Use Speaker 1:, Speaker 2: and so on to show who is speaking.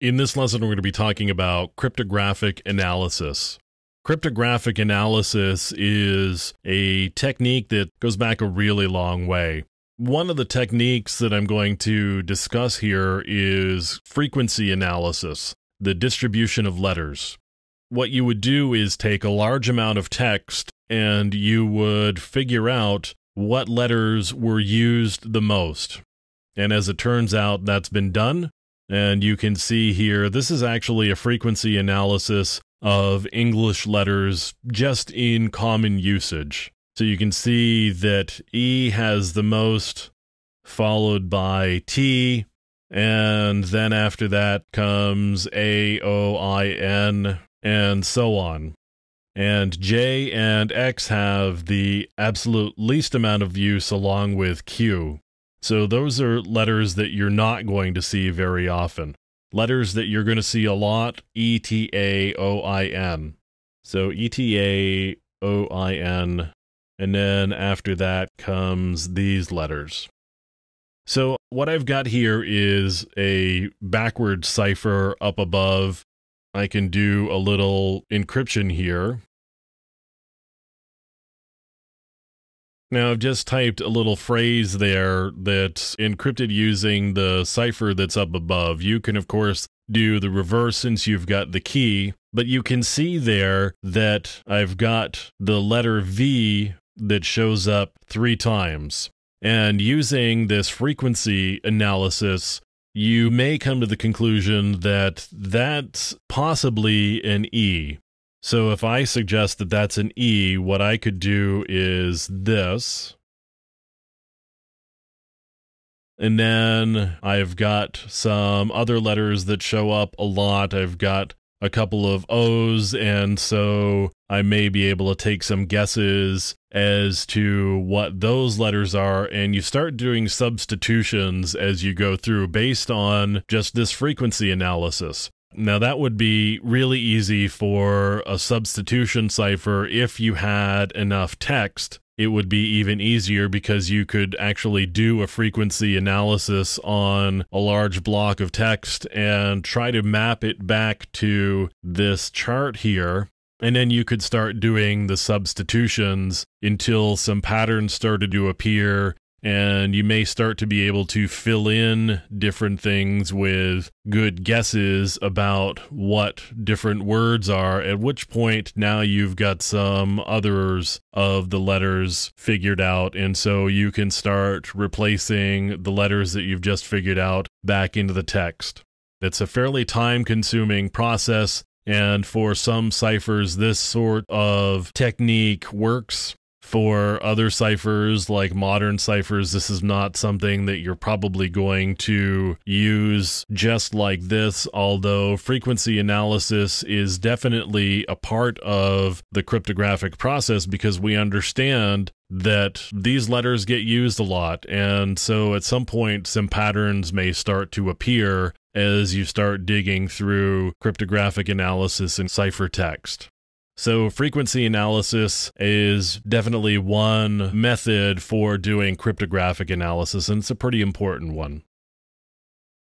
Speaker 1: In this lesson, we're going to be talking about cryptographic analysis. Cryptographic analysis is a technique that goes back a really long way. One of the techniques that I'm going to discuss here is frequency analysis, the distribution of letters. What you would do is take a large amount of text and you would figure out what letters were used the most. And as it turns out, that's been done. And you can see here, this is actually a frequency analysis of English letters just in common usage. So you can see that E has the most, followed by T, and then after that comes A, O, I, N, and so on. And J and X have the absolute least amount of use along with Q. So those are letters that you're not going to see very often. Letters that you're going to see a lot, E-T-A-O-I-N. So E-T-A-O-I-N, and then after that comes these letters. So what I've got here is a backward cipher up above. I can do a little encryption here. Now, I've just typed a little phrase there that's encrypted using the cipher that's up above. You can, of course, do the reverse since you've got the key, but you can see there that I've got the letter V that shows up 3 times. And using this frequency analysis, you may come to the conclusion that that's possibly an E. So if I suggest that that's an E, what I could do is this. And then I've got some other letters that show up a lot. I've got a couple of O's, and so I may be able to take some guesses as to what those letters are, and you start doing substitutions as you go through based on just this frequency analysis. Now, that would be really easy for a substitution cipher. If you had enough text, it would be even easier because you could actually do a frequency analysis on a large block of text and try to map it back to this chart here. And then you could start doing the substitutions until some patterns started to appear. And you may start to be able to fill in different things with good guesses about what different words are, at which point now you've got some others of the letters figured out. And so you can start replacing the letters that you've just figured out back into the text. It's a fairly time-consuming process. And for some ciphers, this sort of technique works. For other ciphers, like modern ciphers, this is not something that you're probably going to use just like this, although frequency analysis is definitely a part of the cryptographic process because we understand that these letters get used a lot, and so at some point some patterns may start to appear as you start digging through cryptographic analysis in ciphertext. So frequency analysis is definitely one method for doing cryptographic analysis, and it's a pretty important one.